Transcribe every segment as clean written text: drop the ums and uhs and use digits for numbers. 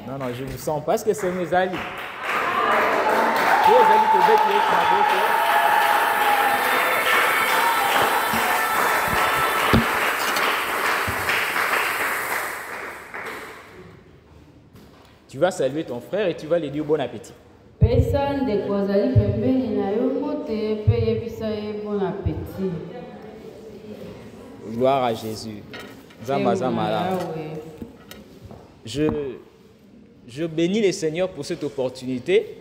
Non, non, je ne sens pas. Est-ce que c'est mes alliés? Les alliés Québec, les Tu vas saluer ton frère et tu vas lui dire bon appétit. Gloire à Jésus. Je bénis le Seigneur pour cette opportunité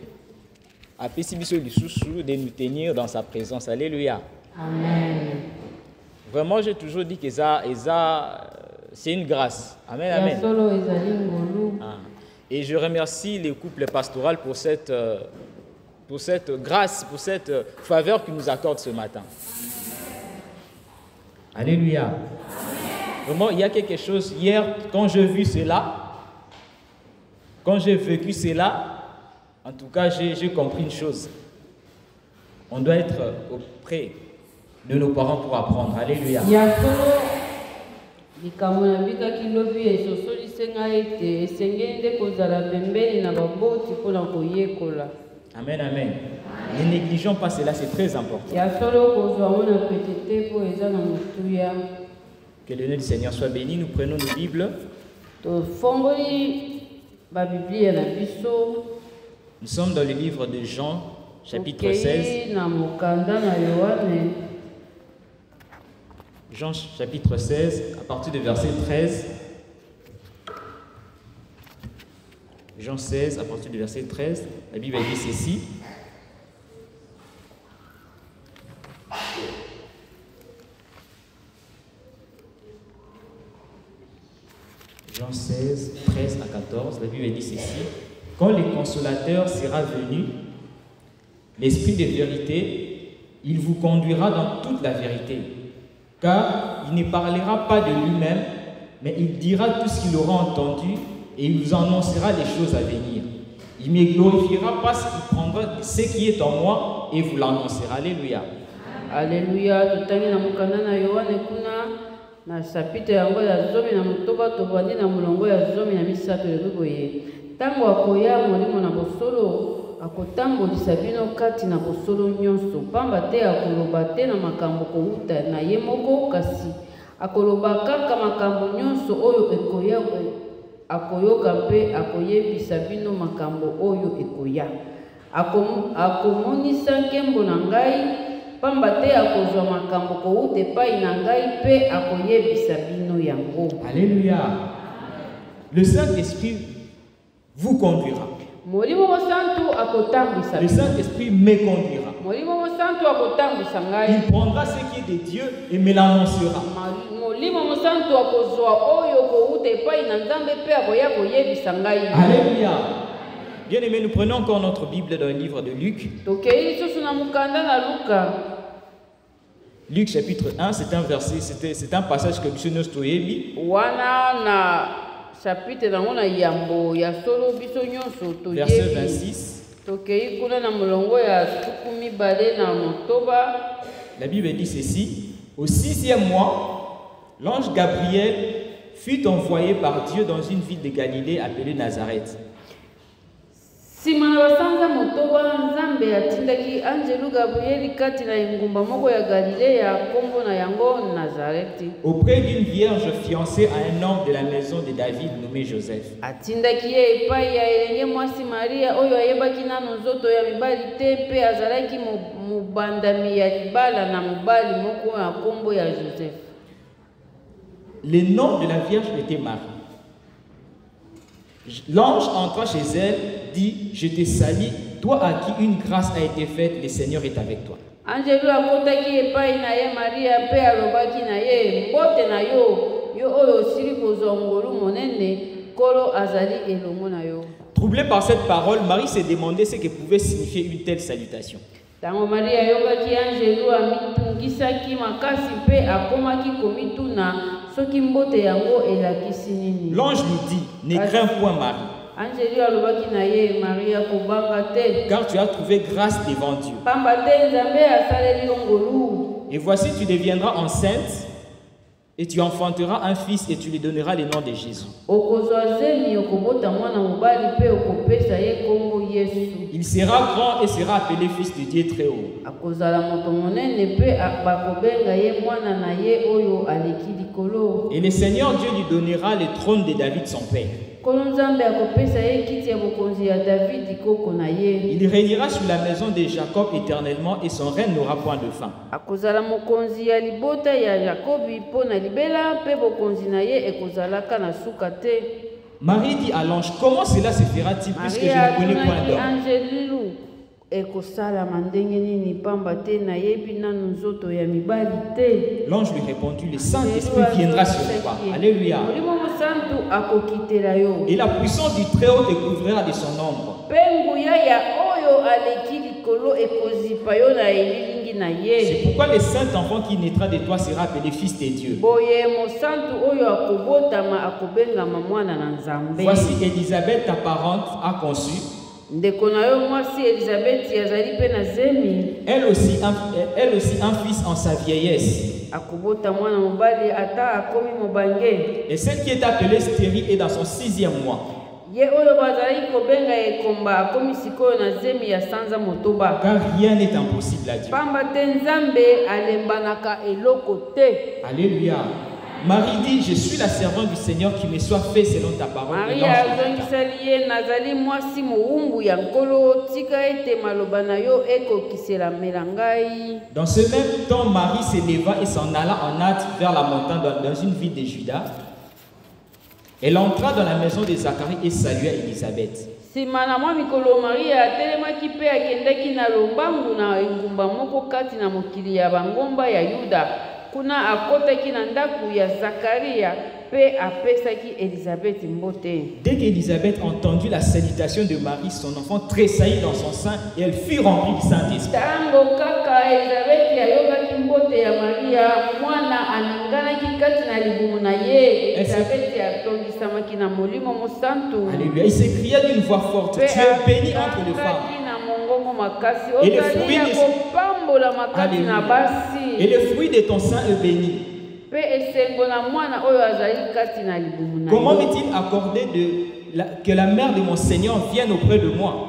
de nous tenir dans sa présence. Alléluia. Amen. Vraiment, j'ai toujours dit que ça c'est une grâce. Amen, amen. Ah. Et je remercie les couples pastoraux pour cette grâce, pour cette faveur qu'ils nous accordent ce matin. Alléluia. Amen. Vraiment, il y a quelque chose. Hier, quand j'ai vu cela, quand j'ai vécu cela, en tout cas, j'ai compris une chose. On doit être auprès de nos parents pour apprendre. Alléluia. Amen, amen. Ne négligeons pas cela, c'est très important. Que le nom du Seigneur soit béni. Nous prenons nos Bibles. Nous sommes dans le livre de Jean, chapitre 16. Jean, chapitre 16, à partir du verset 13. Jean 16, à partir du verset 13, la Bible dit ceci. Jean 16, 13 à 14, la Bible dit ceci. Quand le consolateur sera venu, l'Esprit de vérité, il vous conduira dans toute la vérité. Car il ne parlera pas de lui-même, mais il dira tout ce qu'il aura entendu et il vous annoncera les choses à venir. Il me glorifiera parce qu'il prendra ce qui est en moi et vous l'annoncera. Alléluia. Alléluia. Na chapitre yango ya zomi na mutoba tobandi na mulongo ya zomi na misato boye tango akoya molimo na bosolo akotambolisa bino kati na bosolo nyonso pamba te akoloba te na makambo kouta na ye moko kasi akoloba kaka makambo nyonso oyo ekoya akoyoka mpe akoyebisa bino makambo oyo ekoya akomonisa nkembo na ngai pamba te akozwa makambo kouta epai na ngai mpe akoyebisa bino yango. Alléluia. Le Saint-Esprit vous conduira. Le Saint-Esprit me conduira. Il prendra ce qui est de Dieu et me l'annoncera. Alléluia. Bien aimé, nous prenons encore notre Bible dans le livre de Luc. Luc chapitre 1, c'est un verset, c'est un passage que M. Nostoyebi. Verset 26. La Bible dit ceci. Au 6e mois, l'ange Gabriel fut envoyé par Dieu dans une ville de Galilée appelée Nazareth. Auprès d'une vierge fiancée à un homme de la maison de David nommé Joseph. Le nom de la vierge était Marie. L'ange entra chez elle, dit, je te salue, toi à qui une grâce a été faite, le Seigneur est avec toi. Troublée par cette parole, Marie s'est demandé ce que pouvait signifier une telle salutation. L'ange lui dit, ne crains point Marie, car tu as trouvé grâce devant Dieu. Et voici, tu deviendras enceinte Et tu enfanteras un fils et tu lui donneras le nom de Jésus. Il sera grand et sera appelé fils de Dieu très haut. Et le Seigneur Dieu lui donnera le trône de David son père. Il régnera sur la maison de Jacob éternellement et son règne n'aura point de fin. Marie dit à l'ange, comment cela se fera-t-il puisque je ne connais point d'homme? L'ange lui répondit, le Saint-Esprit viendra sur toi. Alléluia. Et la puissance du Très-Haut te couvrira de son ombre. C'est pourquoi le saint enfant qui naîtra de toi sera appelé fils de Dieu. Voici Élisabeth, ta parente, a conçu. Elle aussi un fils en sa vieillesse. Et celle qui est appelée stérile est dans son 6e mois. Car rien n'est impossible à Dieu. Alléluia. Marie dit, je suis la servante du Seigneur, qui me soit fait selon ta parole. Dans ce même temps, Marie s'éleva et s'en alla en hâte vers la montagne dans une ville de Juda. Elle entra dans la maison de Zacharie et salua Élisabeth. Dès qu'Élisabeth entendit la salutation de Marie, son enfant tressaillit dans son sein et elle fut remplie du Saint-Esprit. Alléluia. Il s'écria d'une voix forte, tu es bénie entre les femmes. Et le fruit de ton sein est béni. Comment m'est-il accordé que la mère de mon Seigneur vienne auprès de moi?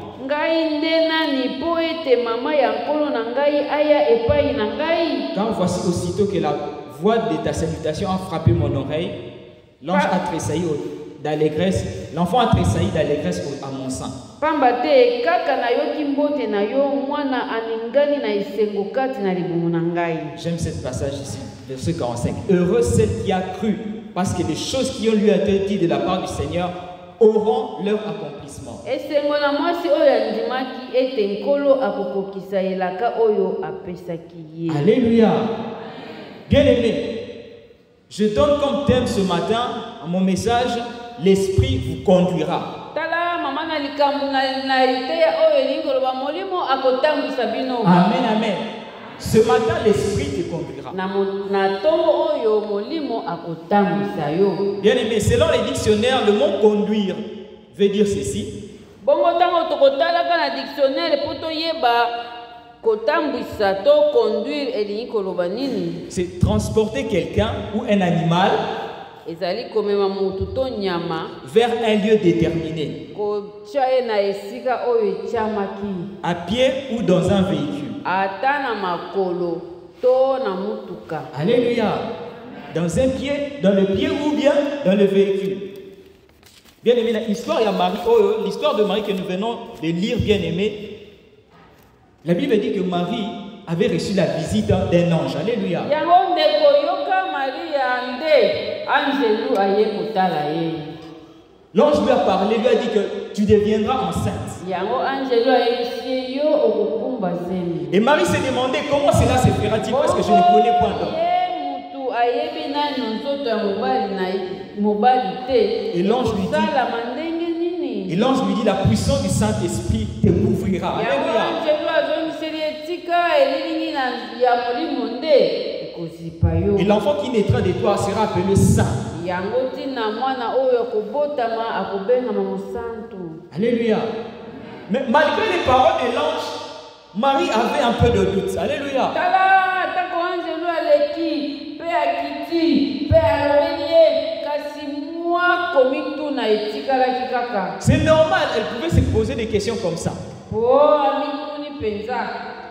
Car voici aussitôt que la voix de ta salutation a frappé mon oreille, l'ange a tressailli d'allégresse, l'enfant a tressailli d'allégresse à mon sein. J'aime ce passage ici, verset 45. Heureuse celle qui a cru, parce que les choses qui ont lui été dites de la part du Seigneur auront leur accomplissement. Alléluia. Bien-aimé, je donne comme thème ce matin à mon message, l'Esprit vous conduira. Amen, amen. Ce matin, l'Esprit te conduira. Bien aimé, selon les dictionnaires, le mot conduire veut dire ceci. C'est transporter quelqu'un ou un animal vers un lieu déterminé, à pied ou dans un véhicule. Alléluia. Dans le pied ou bien dans le véhicule. Bien aimé, l'histoire de Marie que nous venons de lire, bien aimé, la Bible dit que Marie avait reçu la visite d'un ange. Alléluia. L'ange lui a parlé, lui a dit que tu deviendras enceinte. Et Marie s'est demandé comment cela se fera-t-il parce que je ne connais point d'homme. Et l'ange lui dit, la puissance du Saint-Esprit te couvrira. Alléluia. Et l'enfant qui naîtra de toi sera appelé saint. Alléluia. Mais malgré les paroles de l'ange, Marie avait un peu de doute. Alléluia. C'est normal, elle pouvait se poser des questions comme ça.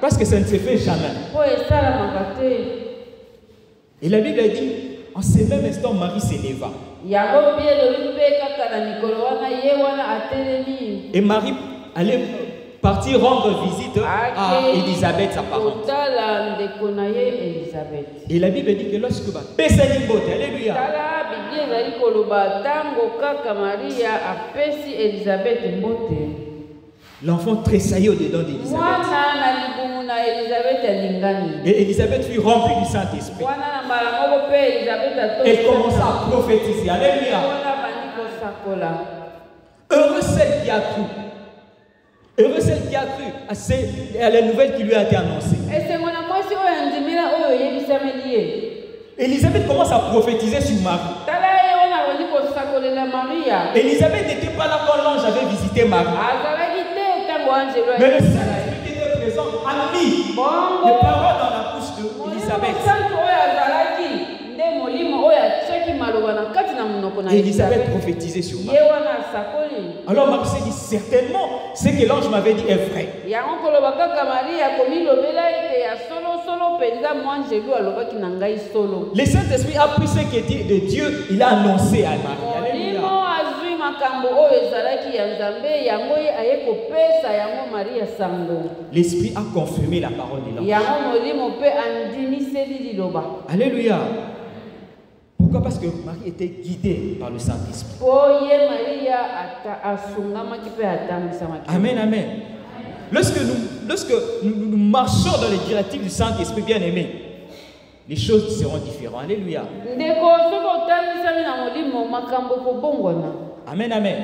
Parce que ça ne se fait jamais. Et la Bible a dit, en ce même instant, Marie s'éleva. Et Marie allait partir rendre visite à Élisabeth, sa parente. Et la Bible dit que lorsque alléluia, l'enfant tressaillit au-dedans d'Élisabeth. Et Élisabeth fut remplie du Saint-Esprit. Elle commença à prophétiser. Alléluia. Heureux celle qui a cru. Heureux celle qui a cru à la nouvelle qui lui a été annoncée. Élisabeth commence à prophétiser sur Marie. Élisabeth n'était pas là quand l'ange avait visité Marie. Mais le Saint-Esprit qui était présent a mis les paroles dans la bouche d'Élisabeth. Et Élisabeth prophétisait sur Marie. Alors Marie s'est dit, certainement, ce que l'ange m'avait dit est vrai. Le Saint-Esprit a pris ce qui était de Dieu, il a annoncé à Marie. Alléluia. L'Esprit a confirmé la parole de l'ange. Alléluia. Pourquoi? Parce que Marie était guidée par le Saint-Esprit. Amen, amen. Lorsque nous marchons dans les directives du Saint-Esprit, bien aimé, les choses seront différentes. Alléluia. Amen, amen.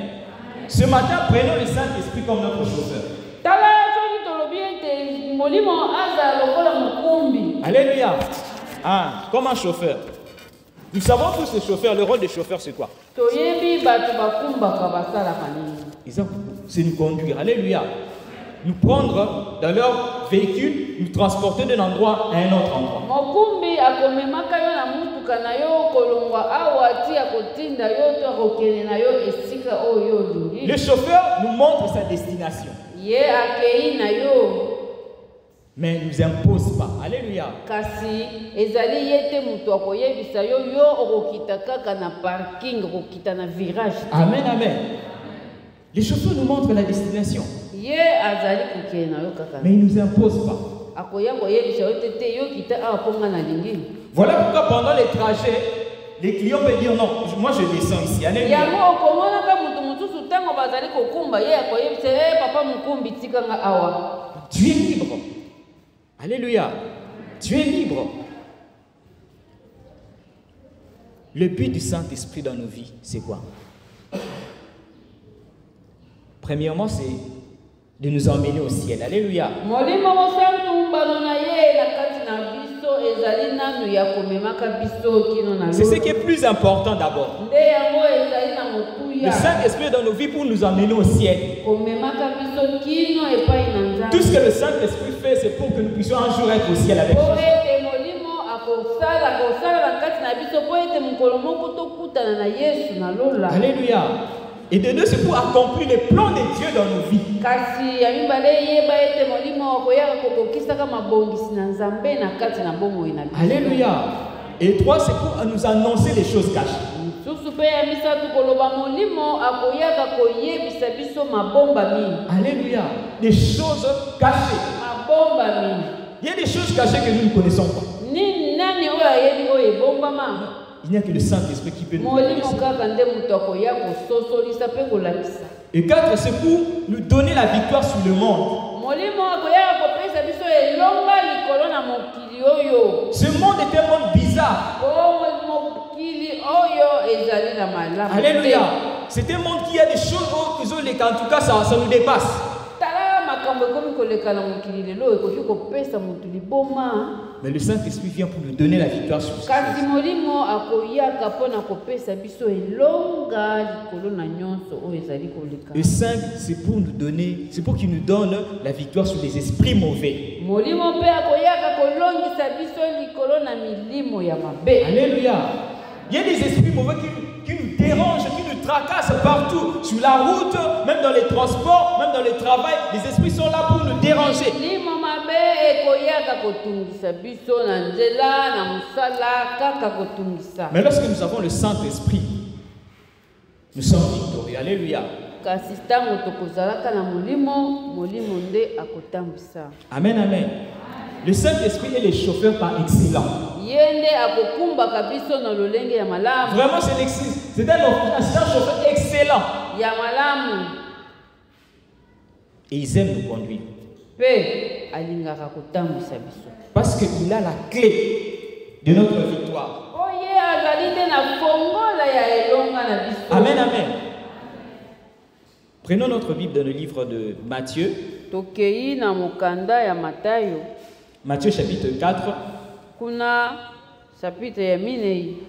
Ce matin, prenons le Saint-Esprit comme notre chauffeur. Alléluia. Ah, comme un chauffeur. Nous savons tous les chauffeurs, le rôle des chauffeurs c'est quoi? C'est nous conduire. Alléluia. Nous prendre dans leur véhicule, nous transporter d'un endroit à un autre endroit. Le chauffeur nous montre sa destination. Mais il ne nous impose pas. Alléluia. Amen, amen. Les chauffeurs nous montrent la destination. Mais il ne nous impose pas. Voilà pourquoi pendant les trajets, les clients peuvent dire non, moi je descends ici. Alléluia. Tu es libre. Alléluia. Tu es libre. Le but du Saint-Esprit dans nos vies, c'est quoi? Premièrement, c'est de nous emmener au ciel. Alléluia. C'est ce qui est plus important d'abord. Le Saint-Esprit est dans nos vies pour nous emmener au ciel. Tout ce que le Saint-Esprit fait, c'est pour que nous puissions un jour être au ciel avec Jésus. Alléluia. Et de deux, c'est pour accomplir les plans de Dieu dans nos vies. Alléluia. Et trois, c'est pour nous annoncer les choses cachées. Alléluia. Des choses cachées. Il y a des choses cachées que nous ne connaissons pas. Il n'y a que le Saint-Esprit qui peut nous donner. Et quatre, c'est pour nous donner la victoire sur le monde. Ce monde est un monde bizarre. Alléluia. C'est un monde qui a des choses, en tout cas ça nous dépasse. Mais le Saint-Esprit vient pour nous donner la victoire sur ce monde. Et 5, c'est pour nous donner, c'est pour qu'il nous donne la victoire sur les esprits mauvais. Alléluia. Il y a des esprits mauvais qui nous dérangent, qui nous tracassent partout, sur la route, même dans les transports, même dans le travail. Les esprits sont là pour nous déranger. Mais lorsque nous avons le Saint-Esprit, nous sommes victorieux. Alléluia. Amen, amen. Le Saint-Esprit est le chauffeur par excellence. Vraiment, c'est un chauffeur excellent. Et ils aiment nous conduire. Parce qu'il a la clé de notre victoire. Amen, amen. Prenons notre Bible dans le livre de Matthieu. Matthieu chapitre 4.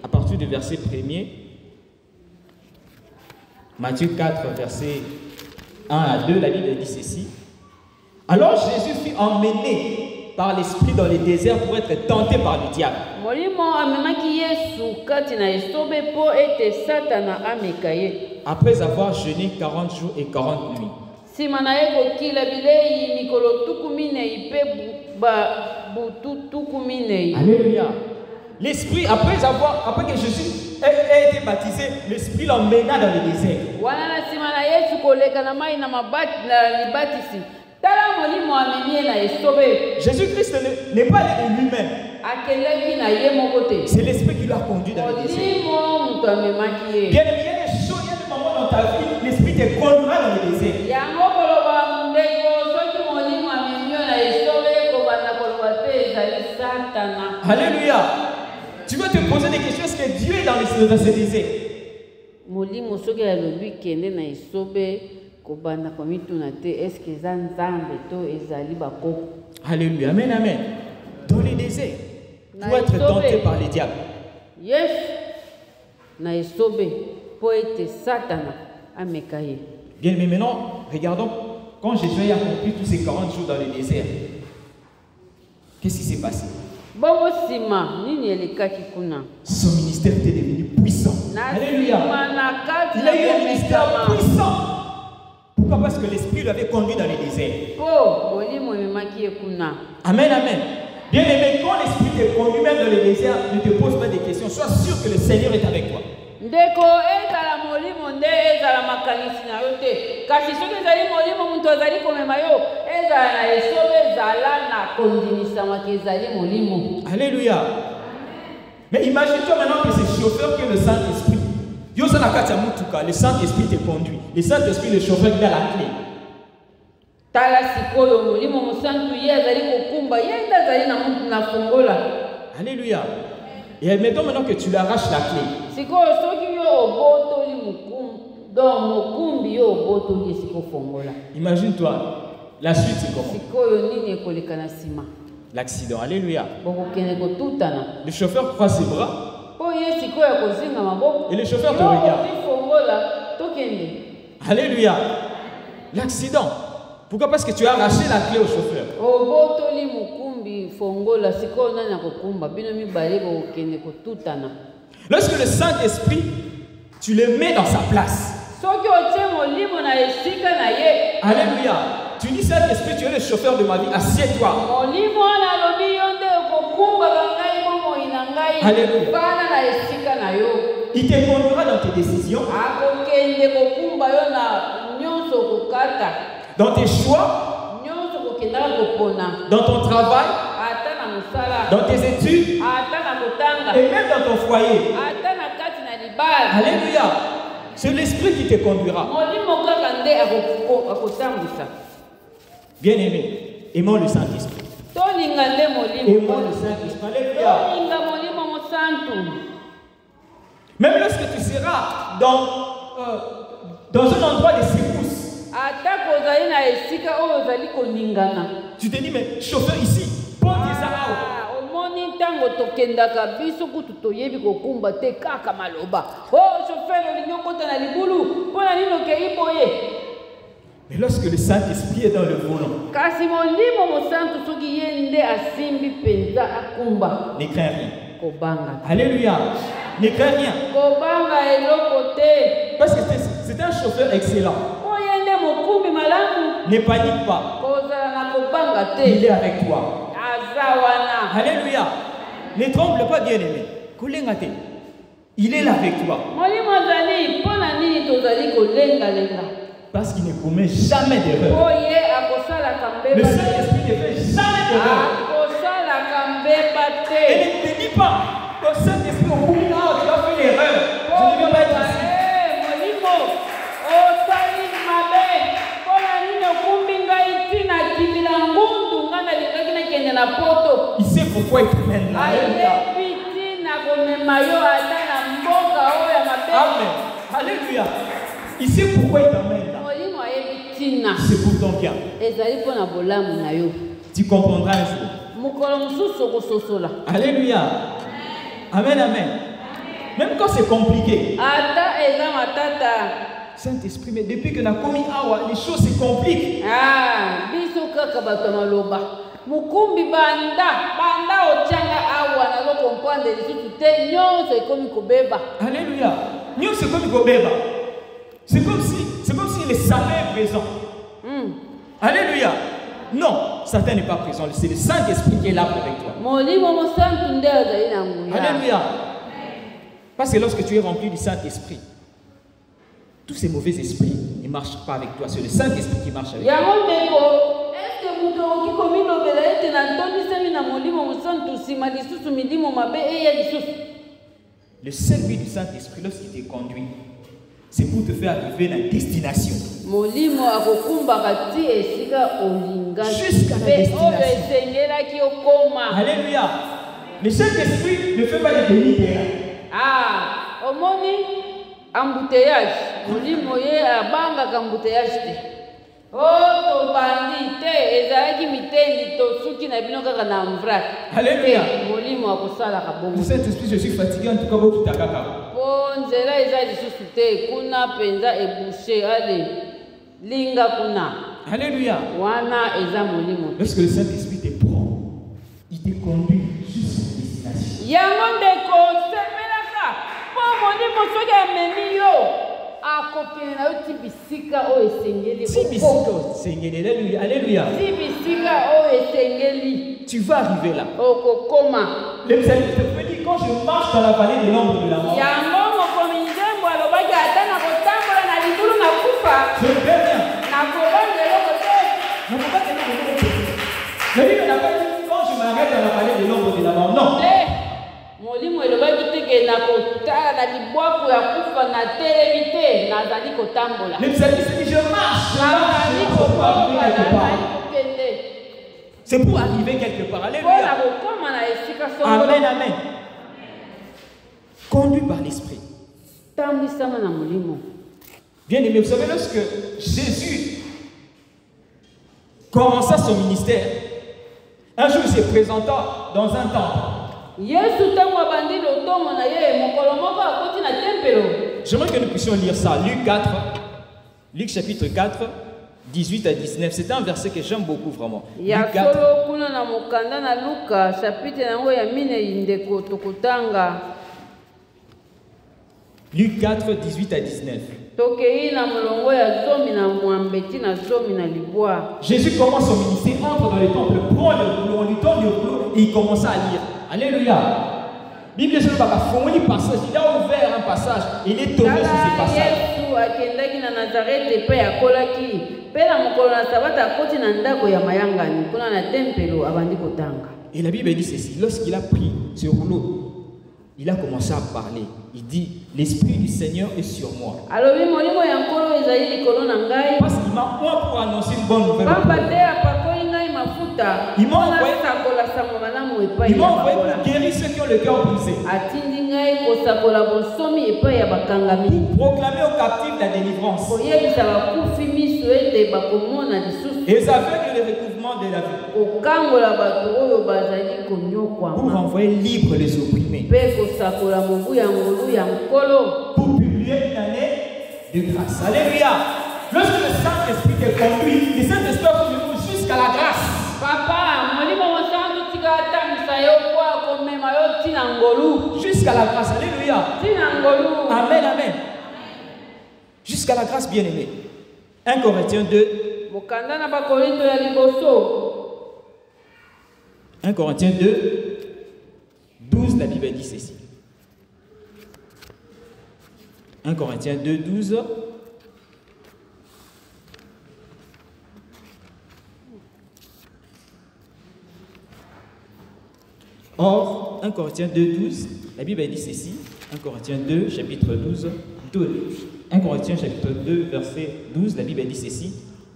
À partir du verset 1er. Matthieu 4, verset 1 à 2, la Bible dit ceci. Alors Jésus fut emmené par l'Esprit dans le désert pour être tenté par le diable. Après avoir jeûné 40 jours et 40 nuits. Alléluia. L'Esprit, après que Jésus ait été baptisé, l'Esprit l'emmena dans le désert. Jésus-Christ n'est pas allé de lui-même. C'est l'Esprit qui l'a conduit dans le désert. Bien, il y a des choses, il y a des moments dans ta vie, l'Esprit te conduira dans le désert. Alléluia. Tu veux te poser des questions, est-ce que Dieu est dans ce désert? Alléluia, amen, amen. Dans les déserts, pour être tenté par les diables. Yes. Bien, mais maintenant, regardons, quand Jésus a accompli tous ces 40 jours dans le désert, qu'est-ce qui s'est passé? Son ministère était devenu puissant. Alléluia. Il a eu un ministère puissant. Pourquoi? Parce que l'Esprit l'avait conduit dans les déserts. Amen, amen. Bien aimé, quand l'Esprit te conduit même dans les déserts, ne te pose pas des questions. Sois sûr que le Seigneur est avec toi. Alléluia. Mais imagine-toi maintenant que c'est chauffeur que le Saint-Esprit. Le Saint-Esprit te conduit. Le Saint-Esprit, le chauffeur, il a la clé. Alléluia. Et admettons maintenant que tu lui arraches la clé. Imagine-toi, la suite c'est comment? L'accident. Alléluia. Le chauffeur croise ses bras. Et le chauffeur te regarde. Alléluia. L'accident. Pourquoi? Parce que tu as arraché la clé au chauffeur. Lorsque le Saint-Esprit, tu le mets dans sa place. Alléluia. Tu dis Saint-Esprit, tu es le chauffeur de ma vie, assieds-toi. Alléluia. Il te conduira dans tes décisions, dans tes choix, dans ton travail, dans tes études, et même dans ton foyer. Alléluia. C'est l'Esprit qui te conduira. Bien aimé, aimons le Saint-Esprit. Aimons le Saint-Esprit. Alléluia. Même lorsque tu seras dans un endroit de secousse, tu te dis, mais chauffeur ici, prends tes armes. Mais lorsque le Saint-Esprit est dans le volant, ne crains rien. Alléluia. Ne crains rien. Kobanga eloko te. Parce que c'est un chauffeur excellent. Oyende mokumbi malamu. Ne panique pas. Kozala na kobanga te. Il est avec toi. Aza wana. Alléluia. Ne tremble pas, bien-aimé. Kolengate. Il est là avec toi. Molimo azali pona nini tozali kolenga lenga. Parce qu'il ne commet jamais d'erreur. Oye akosala kambeba. Le Saint-Esprit ne fait jamais d'erreur. Akosala kambeba te. Et ne te dis pas que le Saint-Esprit au bout là, tu as fait l'erreur. Je ne viens pas être ici. Molimo osali mabe. Pona nini okumbi ngai tina kibila ngundu ngana lingaki na kende na poto. Il sait pourquoi il te mène là. Ayebi tina komema yo ata na mboka oyo ya mabe. Amen. Alléluia. Il sait pourquoi il t'emmène là. Molimo ayebi tina. C'est pour ton bien. Ezali pona bolamu na yo. Tu comprendras un jour. Mukolo mususu okososola. Alléluia. Amen, amen. Même quand c'est compliqué. Ata eza matata. Saint-Esprit, mais depuis que nous avons commis awa, les choses se compliquent. Ah, biso kaka bato maloba. Mukumbi banda otianga awa na lo comprendre lisusu te nyonso ekomi kobeba. Alléluia. Nous c'est comme kobeba. C'est comme si le Satan est présent. Alléluia. Non, Satan n'est pas présent. C'est le Saint-Esprit qui est là avec toi. Molimo mosantu nde azali na nguya. Alléluia. Parce que lorsque tu es rempli du Saint-Esprit, tous ces mauvais esprits ne marchent pas avec toi. C'est le Saint-Esprit qui marche avec toi. Yango ndeko, est-ce que muto okikomi lobela ete na ntonisami na molimo mosantu sima lisusu midimo mabe eya lisusu. Le seul but du Saint-Esprit lorsqu'il te conduit, c'est pour te faire arriver à la destination. Molimo akokumbaka ti esika olinga. Jusqu'à la destination. Esengelaki okoma. Alléluia. Le Saint-Esprit ne fait pas de déni. Ah, omoni embouteillage. Molimo ye abangaka embouteillage te. Oh, tobandi te ezalaki mitendi tosuki na bino kaka na mvrak. Alléluia. Molimo akosalaka bongo. Le Saint-Esprit, je suis fatigué en tout cas beaucoup takaka. Po nzela eza lisusu te kuna penza ebouché ale linga kuna. Alléluia. Wana eza molimo. Lorsque le Saint-Esprit te prend, il te conduit jusqu'à la destination. Yango ndeko sepelaka po molimo soki amemi yo akokende na yo ti bisika oyo esengeli. Si bisika esengeli. Alléluia. Alléluia. Ti bisika oyo esengeli. Tu vas arriver là. Okokoma. Le psalmiste me dit quand je marche dans la vallée de l'ombre de la mort. Yango mokomi nzembo alobaki ata na kotambola na libulu na kufa. Je ne vais rien. Na kobanga eloko te. Je ne peux pas tenir le monde. La Bible n'a pas dit quand je m'arrête dans la vallée de l'ombre de la mort. Non. Molimo elobaki teke na kotala na libwaku ya kufa na telemi te nazali kotambola. Le psalmiste dit je marche. Nazali kokomba nazali kokende. C'est pour arriver quelque part. Alléluia. Amen, amen. Conduit par l'Esprit. Bien aimé, vous savez, lorsque Jésus commença son ministère, un jour il se présenta dans un temple. J'aimerais que nous puissions lire ça. Luc chapitre 4. 18 à 19, c'est un verset que j'aime beaucoup vraiment. Luc 4, Luc 4, 18 à 19. Jésus commence son ministère, entre dans le temple, prend le rouleau, on lui donne le rouleau et il commence à lire. Alléluia. Bible il a ouvert un passage, il est tombé sur ce passage. Et la Bible dit ceci, lorsqu'il a pris ce rouleau, il a commencé à parler. Il dit, l'Esprit du Seigneur est sur moi. Parce qu'il m'a oint pour annoncer une bonne nouvelle. Il m'a envoyé pour guérir ceux qui ont le cœur brisé. Pour proclamer aux captifs la délivrance. Et les aveugles le recouvrement de la vie. Pour envoyer libre les opprimés. Pour publier une année de grâce. Alléluia. Lorsque le Saint-Esprit te conduit, le Saint-Esprit conduit jusqu'à la grâce. Papa, Jusqu'à la grâce. Alléluia. Amen, amen. Jusqu'à la grâce, bien-aimé. 1 Corinthiens 2. 1 Corinthiens 2, 12, la Bible dit ceci. 1 Corinthiens 2, 12. Or, 1 Corinthiens 2, 12, la Bible dit ceci. 1 Corinthiens 2, chapitre 12, 1 Corinthiens chapitre 2, verset 12, la Bible dit ceci.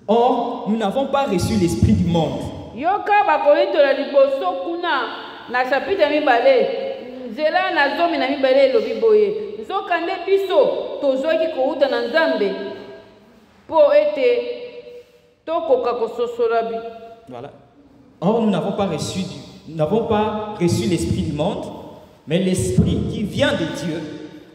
Or, nous n'avons pas reçu l'esprit du monde. Yoka bakorinto la liboso kuna na chapitre mibale nzela na zomi na mibale lobi boye nzoka nde biso tozwaki kouta na Nzambe po ete tokoka kososola bi. Voilà. Or, nous n'avons pas reçu l'esprit du monde, mais l'esprit qui vient de Dieu,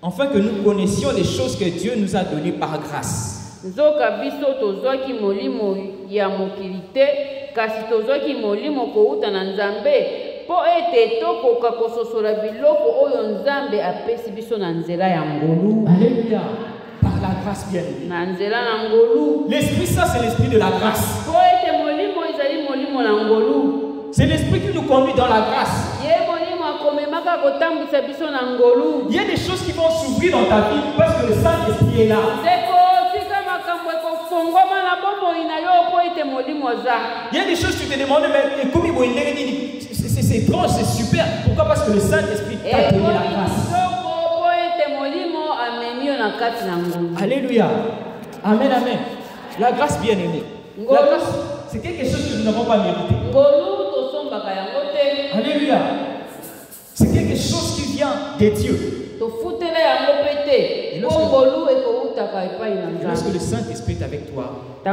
afin que nous connaissions les choses que Dieu nous a données par grâce. Nzoka biso tozwaki molimo ya mokili te, kasi tozwaki molimo kouta na Nzambe po ete tokoka kososola biloko oyo Nzambe apesi biso na nzela ya ngolu. Alléluia. Par la grâce bien. Na nzela na ngolu. L'esprit, ça c'est l'esprit de la grâce. Po ete molimo ezali molimo na ngolu. C'est l'esprit qui nous conduit dans la grâce. Ye molimo akomemaka kotambwisa biso na ngolu. Il y a des choses qui vont s'ouvrir dans ta vie parce que le Saint-Esprit est là. Il y a des choses que tu te demandes, mais comme c'est étrange, c'est super. Pourquoi? Parce que le Saint-Esprit t'a donné la grâce. Alléluia. Amen, amen. La grâce bien-aimée. La grâce, c'est quelque chose que nous n'avons pas mérité. Alléluia. C'est quelque chose qui vient de Dieu. Et lorsque le Saint-Esprit est avec toi, tout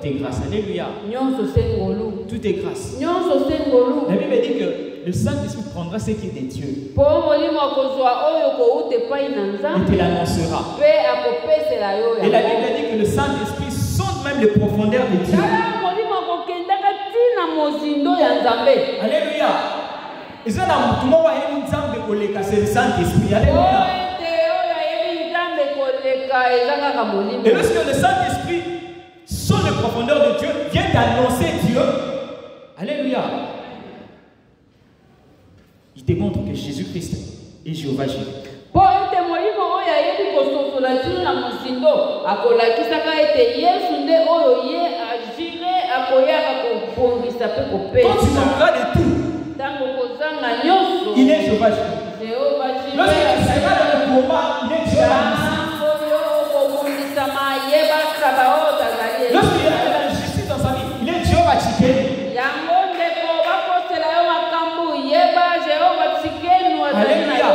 est grâce. Alléluia. Tout est grâce. La Bible dit que le Saint-Esprit prendra ce qui est de Dieu et te l'annoncera. Et la Bible dit que le Saint-Esprit sonde même les profondeurs de Dieu. Alléluia. Et ça, c'est le Saint-Esprit. Alléluia. Et lorsque le Saint-Esprit sonde les profondeurs de Dieu, vient t'annoncer Dieu. Alléluia. Il démontre que Jésus-Christ est Jéhovah Jireh. Quand tu manqueras de tout, il est Jéhovah Jireh. Lorsque tu seras dans le combat, il est Jéhovah Nissi. Lorsqu'il y a de la justice dans sa vie, il est Jéhovah Tsidkenu. Alléluia.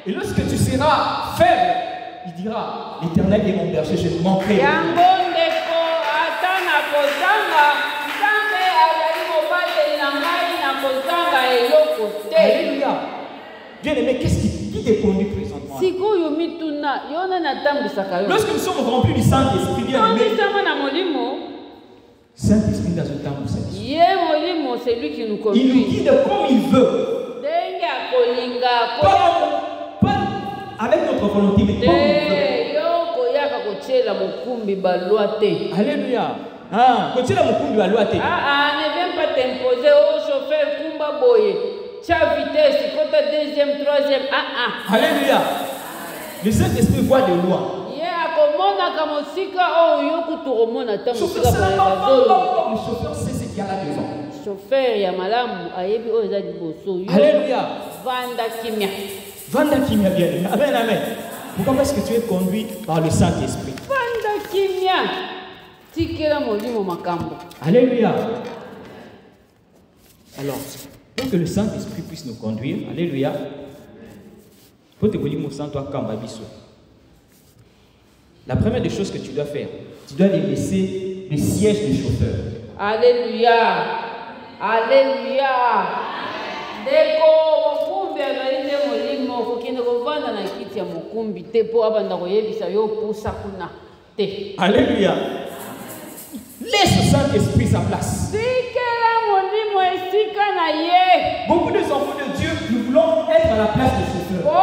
Et lorsque tu seras faible, il dira, l'Éternel est mon berger, je ne manquerai rien. Alléluia. Bien-aimé, qu'est-ce qui te conduit présentement? Lorsque nous sommes remplis du Saint-Esprit, bien-aimé, Saint-Esprit dans un temps, c'est lui qui nous il conduit. nous guide comme il veut. Pas avec notre volonté, mais comme il veut. Alléluia. Ah, ne viens pas t'imposer au chauffeur Kumba Boye. Tu as vitesse, quand tu as deuxième, troisième. Alléluia. Le Saint-Esprit voit des lois. Le chauffeur sait ce qu'il y a là devant. Alléluia. Vanda kimia bien. Amen, amen. Pourquoi? Parce que tu es conduit par le Saint-Esprit. Alléluia. Alors, pour que le Saint-Esprit puisse nous conduire, alléluia, la première des choses que tu dois faire, tu dois laisser le siège du chauffeur. Alléluia. Alléluia. Deko mokumbi azalinde molimo kokende kovanda na kiti ya mokumbi te po abanda koyebisa yo pusa kuna te. Alléluia. Laisse le Saint-Esprit sa place. Sikela molimo Beaucoup de enfants de Dieu, nous voulons être à la place de ce frère.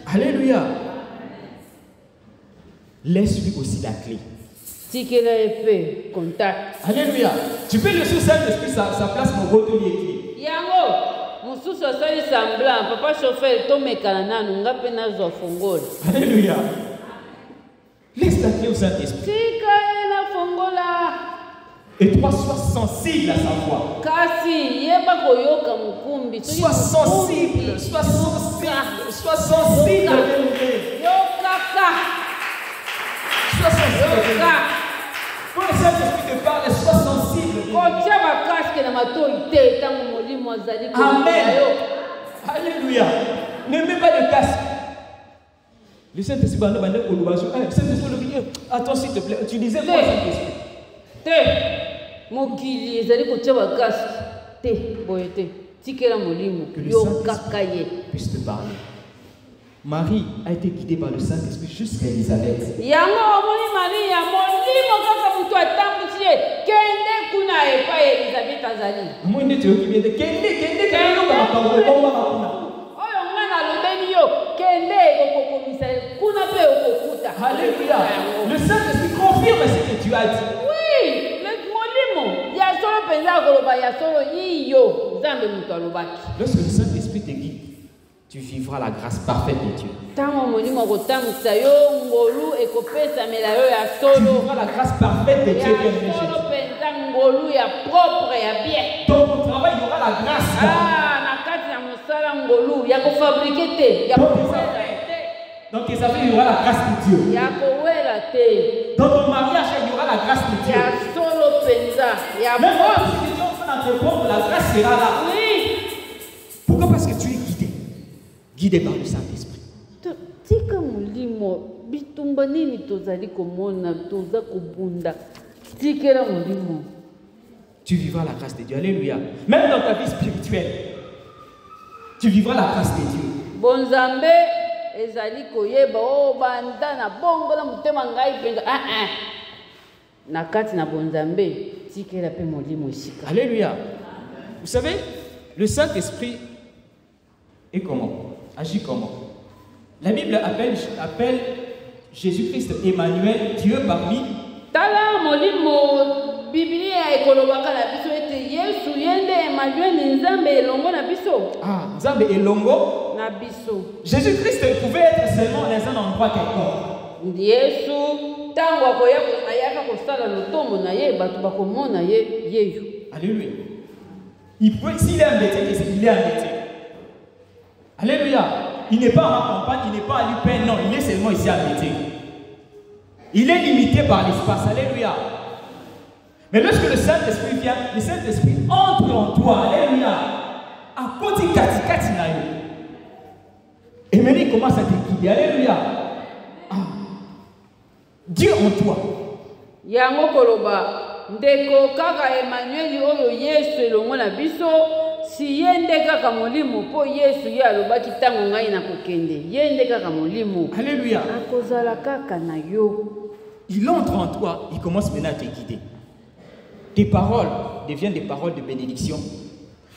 Alléluia. Laisse-lui aussi la clé. Alléluia. Tu peux laisser au Saint-Esprit sa place pour retenir les clés. Alléluia. Laisse la clé au Saint-Esprit. Et toi, sois sensible à sa voix. Sois sensible. Sois sensible. Sois sensible. Sois sensible. Quand le Saint-Esprit te parle, sois sensible. Amen. Alléluia. Ne mets pas de casque. Le Saint-Esprit va nous demander au louage. Attends s'il te plaît. Tu disais quoi, Saint-Esprit? Mokili ezali kotia bakasi te boye te tikela molimo yokaka ye puisse te parler. Marie a été guidée par le Saint-Esprit jusqu'à Élisabeth. Yango omoni Marie ya molimo kaka mutu atambusi ye kende kuna epa Elisabeth azali. Omoni te oki bien de kende kana pango bomba kuna. Oyo ngana lobeni yo kende ekokomisa kuna pe okokuta. Alléluia. Le Saint-Esprit confirme ce que tu as dit. Lorsque le Saint-Esprit te guide, tu vivras la grâce parfaite de Dieu. Tu vivras la grâce parfaite de Dieu. Dans ton travail, il y aura la grâce. Dans tes affaires, il y aura la grâce de Dieu. Dans ton mariage, il y aura la grâce de Dieu. Même si tu es en train d'entreprendre, la grâce sera là. Oui. Pourquoi? Parce que tu es guidé. Guidé par le Saint-Esprit. Tu vivras la grâce de Dieu. Alléluia. Même dans ta vie spirituelle, tu vivras la grâce de Dieu. Alléluia. Vous savez, le Saint-Esprit est comment? Agit comment? La Bible appelle Jésus-Christ Emmanuel, Dieu parmi. Ah, Nzambe elongo. Jésus-Christ pouvait être seulement dans un endroit quelconque. Alléluia. S'il est embêté, il est embêté. Alléluia. Il n'est pas en campagne, il n'est pas à l'UPN, non, il est seulement ici embêté. Il est limité par l'espace. Alléluia. Mais lorsque le Saint-Esprit vient, le Saint-Esprit entre en toi. Alléluia. À côté kati na yo. Et maintenant il commence à te guider. Alléluia. Ah. Dieu en toi. Yango koloba ndeko kaka Emmanuel oyo Yesu elongo na biso si yende kaka molimo po Yesu ye alobaki tango ngai na kokende yende kaka molimo. Alléluia. Akozala kaka na yo. Il entre en toi, il commence maintenant à te guider. Tes paroles deviennent des paroles de bénédiction.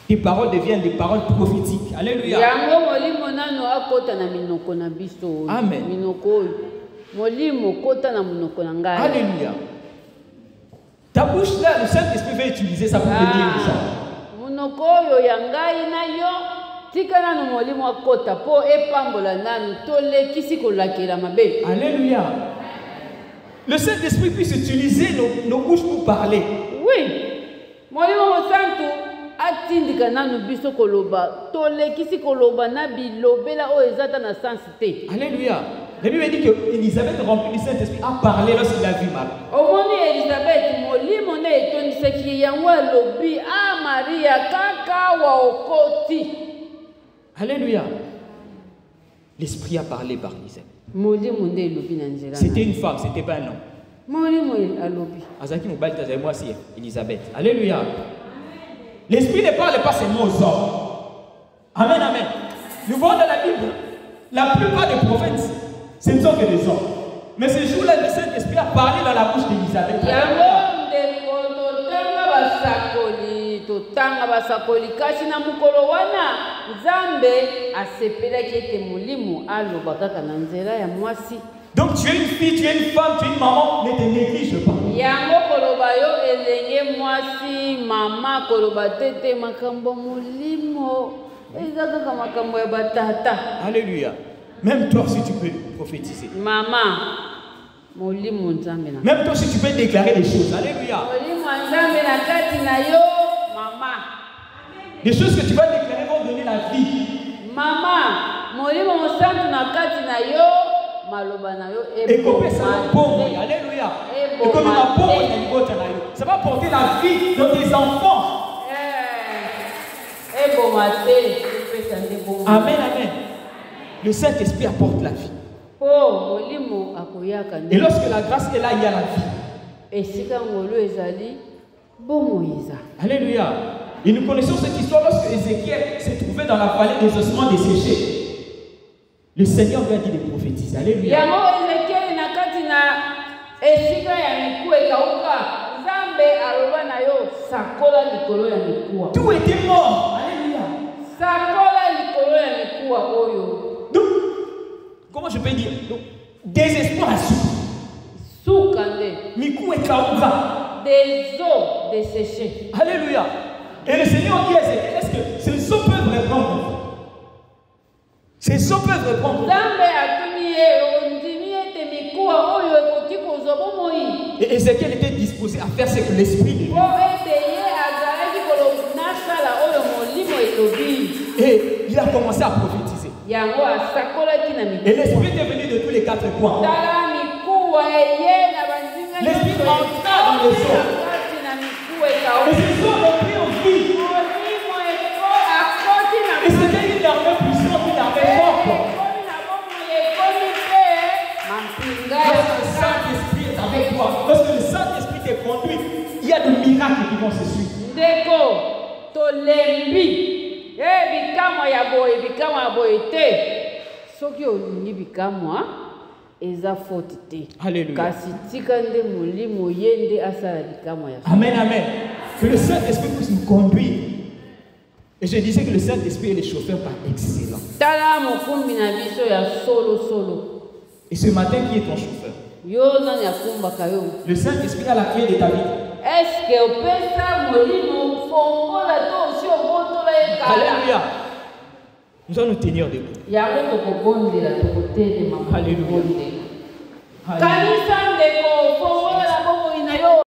Tes paroles deviennent des paroles prophétiques. Alléluia. Yango molimo nano akota na minoko na biso. Amen. Minoko molimo kota na minoko na ngai. Alléluia. Ta bouche là, le Saint-Esprit va utiliser ça pour te dire ça. Minoko yo ya ngai na yo tikana no molimo akota po epambola nanu tolekisi kolakela mabe. Alléluia. Le Saint-Esprit puisse utiliser nos bouches pour parler. Oui. Molimo mosantu atindika nanu biso koloba tolekisi koloba na bilobela o ezata na sens te. Alléluia. La Bible dit que Élisabeth remplie du Saint-Esprit a parlé lorsqu'il a vu Marie. Omoni Elisabeth molimo ne etonisaki yango lobi a Maria kaka wa okoti. Alléluia. L'Esprit a parlé par Élisabeth. C'était une femme, c'était pas un homme. Azaki Moubali moi aussi, Élisabeth. Alléluia. L'Esprit ne parle pas seulement aux hommes. Amen, amen. Nous voyons dans la Bible, la plupart des prophètes, ce ne sont que des hommes. Mais ce jour-là, le Saint-Esprit a parlé dans la bouche d'Élisabeth. totanga basakoli kasi na mukolo wana Nzambe asepelaki ete mulimu aloba kaka na nzela ya mwasi. Donc tu es une fille, tu es une femme, tu es une maman, ne te néglige pas. Yango koloba yo elenge mwasi mama koloba tete makambo mulimo eza kaka makambo ya batata. Alléluia. Même toi si tu peux prophétiser. Mama mulimo Nzambe na. Même toi si tu peux déclarer des choses. Alléluia. Mulimo Nzambe na kati na yo mama. Des choses que tu vas déclarer vont donner la vie. Mama mulimo mosantu na kati na yo. Et comme ça, alléluia. Et comme ma pauvre, ça va porter la vie de tes enfants. Amen, amen. Le Saint-Esprit apporte la vie. Et lorsque la grâce est là, il y a la vie. Alléluia. Et nous connaissons cette histoire lorsque Ézéchiel s'est trouvé dans la vallée des ossements desséchés. Le Seigneur lui a dit de prophétiser. Alléluia. Tout était mort. Alléluia. Donc, comment je peux dire? Donc, désespoir à soupe. Mikou et Kaouga. Des eaux desséchées. Alléluia. Et le Seigneur dit à Ézéchiel, est-ce que ces eaux peuvent répondre? Ces eaux peuvent répondre. Et Ézéchiel était disposé à faire ce que l'Esprit lui dit. Et il a commencé à prophétiser. Et l'Esprit est venu de tous les quatre coins. L'Esprit entra dans les eaux. Et ces eaux ont pris en vie. Et c'était une armée puissante, une armée forte. Lorsque le Saint-Esprit est avec toi, lorsque le Saint-Esprit te conduit, il y a des miracles qui vont se suivre. Alléluia. Amen, amen. Que le Saint-Esprit puisse nous conduire. Et je disais que le Saint-Esprit est le chauffeur par excellence. Et ce matin, qui est ton chauffeur? Le Saint-Esprit a la clé de ta vie. Alléluia. Nous allons nous tenir debout. Alléluia. Alléluia.